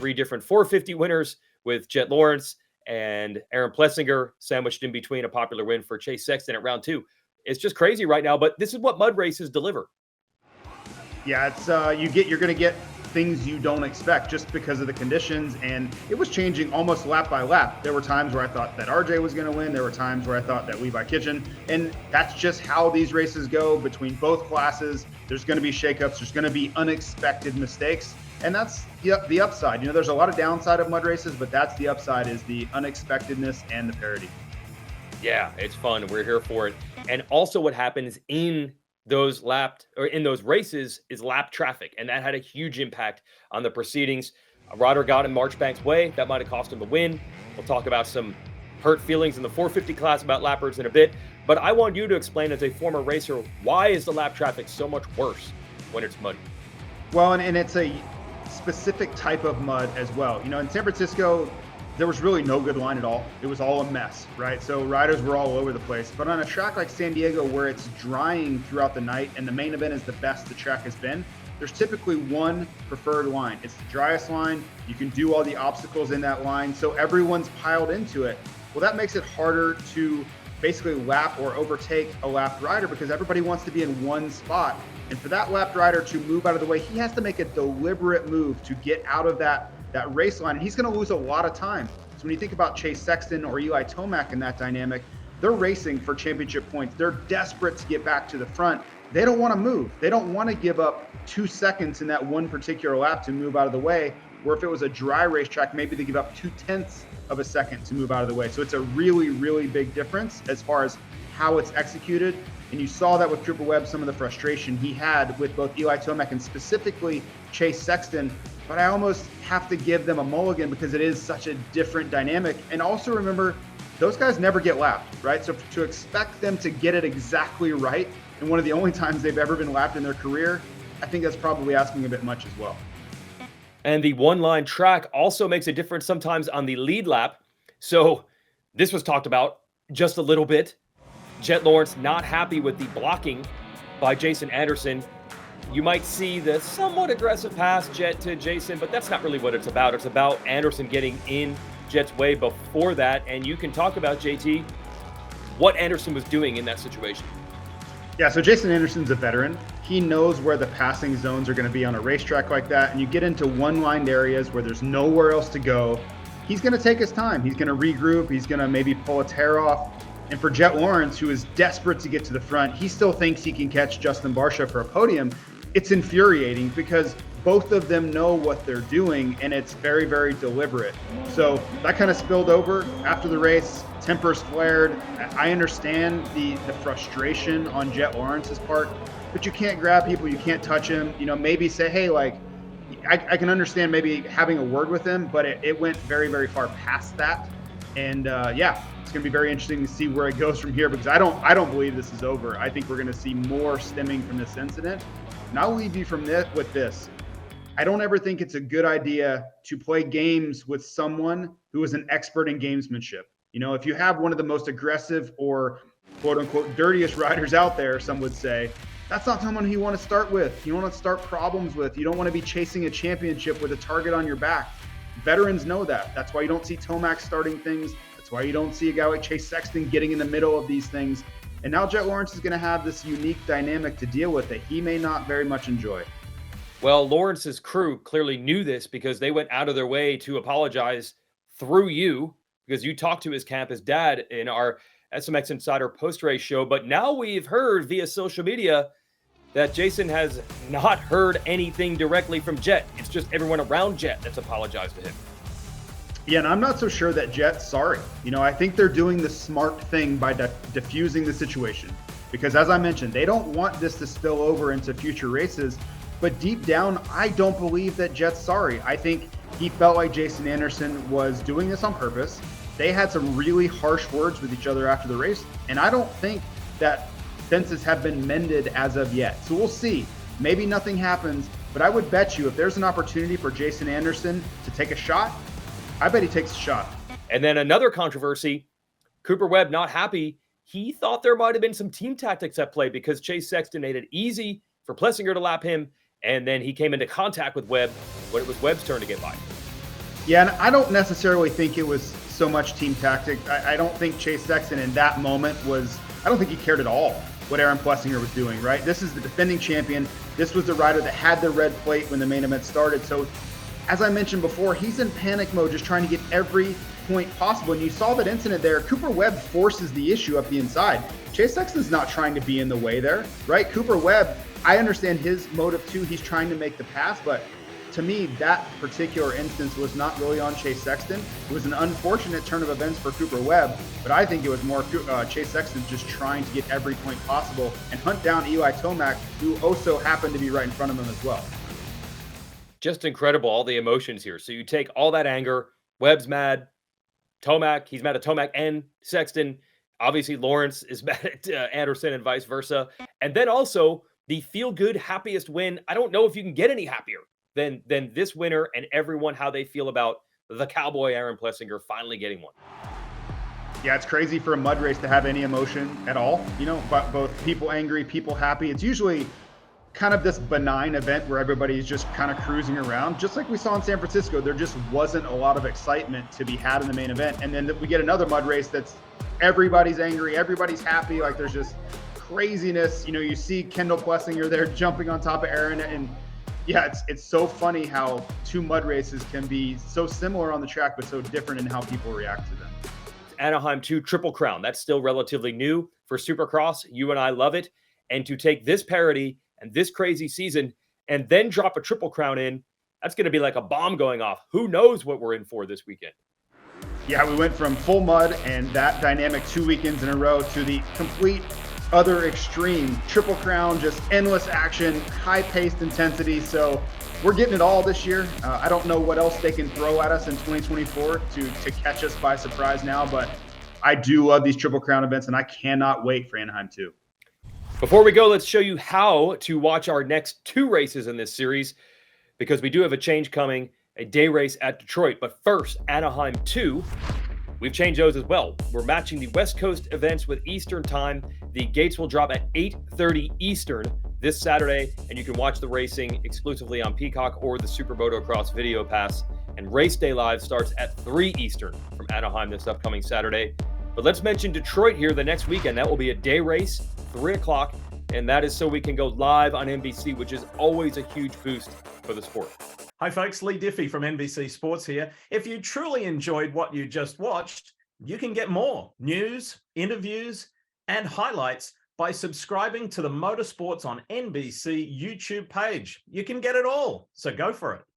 3 different 450 winners with Jett Lawrence and Aaron Plessinger sandwiched in between, a popular win for Chase Sexton at round 2. It's just crazy right now, but this is what mud races deliver. Yeah, it's you're going to get things you don't expect just because of the conditions, and it was changing almost lap by lap. There were times where I thought that RJ was going to win. There were times where I thought that Levi Kitchen, and that's just how these races go between both classes. There's going to be shakeups. There's going to be unexpected mistakes, and that's the upside. There's a lot of downside of mud races, but that's the upside, is the unexpectedness and the parity. Yeah, it's fun. We're here for it. And also what happens in those races is lap traffic, and that had a huge impact on the proceedings. A rider got in Marchbank's way. That might have cost him the win. We'll talk about some hurt feelings in the 450 class about lappers in a bit, but I want you to explain, as a former racer, why is the lap traffic so much worse when it's muddy? Well, and it's a specific type of mud as well. In San Francisco, there was really no good line at all. It was all a mess, right? So riders were all over the place. But on a track like San Diego, where it's drying throughout the night and the main event is the best the track has been, there's typically one preferred line. It's the driest line. You can do all the obstacles in that line, so everyone's piled into it. Well, that makes it harder to basically lap or overtake a lapped rider, because everybody wants to be in one spot. And for that lapped rider to move out of the way, he has to make a deliberate move to get out of that race line, and he's going to lose a lot of time. So when you think about Chase Sexton or Eli Tomac in that dynamic, they're racing for championship points. They're desperate to get back to the front. They don't want to move. They don't want to give up 2 seconds in that one particular lap to move out of the way, where if it was a dry racetrack, maybe they give up 0.2 of a second to move out of the way. So it's a really, really big difference as far as how it's executed. And you saw that with Cooper Webb, some of the frustration he had with both Eli Tomac and specifically Chase Sexton. But I almost have to give them a mulligan because it is such a different dynamic. And also remember, those guys never get lapped, right? So to expect them to get it exactly right, and one of the only times they've ever been lapped in their career, I think that's probably asking a bit much as well. And the one-line track also makes a difference sometimes on the lead lap. So this was talked about just a little bit. Jett Lawrence not happy with the blocking by Jason Anderson. You might see the somewhat aggressive pass Jett to Jason, but that's not really what it's about. It's about Anderson getting in Jett's way before that. And you can talk about, JT, what Anderson was doing in that situation. Yeah, so Jason Anderson's a veteran. He knows where the passing zones are going to be on a racetrack like that. And you get into one-lined areas where there's nowhere else to go. He's going to take his time. He's going to regroup. He's going to maybe pull a tear off. And for Jett Lawrence, who is desperate to get to the front, he still thinks he can catch Justin Barcia for a podium. It's infuriating because both of them know what they're doing, and it's very, very deliberate. So that kind of spilled over after the race. Tempers flared. I understand the frustration on Jett Lawrence's part, but you can't grab people. You can't touch him. Maybe say, hey, like, I can understand maybe having a word with him, but it went very, very far past that. And it's going to be very interesting to see where it goes from here, because I don't believe this is over. I think we're going to see more stemming from this incident. And I'll leave you with this. I don't ever think it's a good idea to play games with someone who is an expert in gamesmanship. If you have one of the most aggressive or quote unquote dirtiest riders out there, some would say, that's not someone who you want to start with. You want to start problems with. You don't want to be chasing a championship with a target on your back. Veterans know that. That's why you don't see Tomac starting things. That's why you don't see a guy like Chase Sexton getting in the middle of these things. And now Jett Lawrence is going to have this unique dynamic to deal with that he may not very much enjoy. Well, Lawrence's crew clearly knew this because they went out of their way to apologize through you, because you talked to his camp, his dad, in our SMX Insider post-race show. But now we've heard via social media that Jason has not heard anything directly from Jett. It's just everyone around Jett that's apologized to him. Yeah, and I'm not so sure that Jett's sorry. I think they're doing the smart thing by diffusing the situation. Because as I mentioned, they don't want this to spill over into future races. But deep down, I don't believe that Jett's sorry. I think he felt like Jason Anderson was doing this on purpose. They had some really harsh words with each other after the race. And I don't think that fences have been mended as of yet. So we'll see. Maybe nothing happens. But I would bet you if there's an opportunity for Jason Anderson to take a shot, I bet he takes a shot. And then another controversy, Cooper Webb not happy. He thought there might have been some team tactics at play because Chase Sexton made it easy for Plessinger to lap him, and then he came into contact with Webb when it was Webb's turn to get by. Yeah, and I don't necessarily think it was so much team tactic. I don't think Chase Sexton in that moment I don't think he cared at all what Aaron Plessinger was doing, right? This is the defending champion. This was the rider that had the red plate when the main event started. So as I mentioned before, he's in panic mode, just trying to get every point possible. And you saw that incident there. Cooper Webb forces the issue up the inside. Chase Sexton's not trying to be in the way there, right? Cooper Webb, I understand his motive too. He's trying to make the pass, but to me, that particular instance was not really on Chase Sexton. It was an unfortunate turn of events for Cooper Webb, but I think it was more Chase Sexton just trying to get every point possible and hunt down Eli Tomac, who also happened to be right in front of him as well. Just incredible, all the emotions here. So you take all that anger, Webb's mad, Tomac, he's mad at Tomac and Sexton. Obviously, Lawrence is mad at Anderson and vice versa. And then also the feel-good, happiest win. I don't know if you can get any happier than this winner and everyone, how they feel about the Cowboy Aaron Plessinger finally getting one. Yeah, it's crazy for a mud race to have any emotion at all. You know, but both people angry, people happy. It's usually kind of this benign event where everybody's just kind of cruising around. Just like we saw in San Francisco, there just wasn't a lot of excitement to be had in the main event. And then we get another mud race that's everybody's angry, everybody's happy. Like there's just craziness. You know, you see Kendall Plessinger there jumping on top of Aaron, and yeah, it's so funny how two mud races can be so similar on the track, but so different in how people react to them. Anaheim 2 Triple Crown. That's still relatively new for Supercross. You and I love it. And to take this parody and this crazy season and then drop a Triple Crown in, that's going to be like a bomb going off. Who knows what we're in for this weekend? Yeah, we went from full mud and that dynamic 2 weekends in a row to the complete other extreme. Triple Crown, just endless action, high-paced intensity. So we're getting it all this year. I don't know what else they can throw at us in 2024 to catch us by surprise now, but I do love these Triple Crown events, and I cannot wait for Anaheim 2. Before we go, let's show you how to watch our next 2 races in this series, because we do have a change coming, a day race at Detroit. But first, Anaheim 2. We've changed those as well. We're matching the West Coast events with Eastern time. The gates will drop at 8:30 Eastern this Saturday, and you can watch the racing exclusively on Peacock or the Super Motocross Video Pass. And Race Day Live starts at 3 Eastern from Anaheim this upcoming Saturday. But let's mention Detroit here the next weekend. That will be a day race, 3 o'clock, and that is so we can go live on NBC, which is always a huge boost for the sport. Hi folks, Lee Diffie from NBC Sports here. If you truly enjoyed what you just watched, you can get more news, interviews, and highlights by subscribing to the Motorsports on NBC YouTube page. You can get it all, so go for it.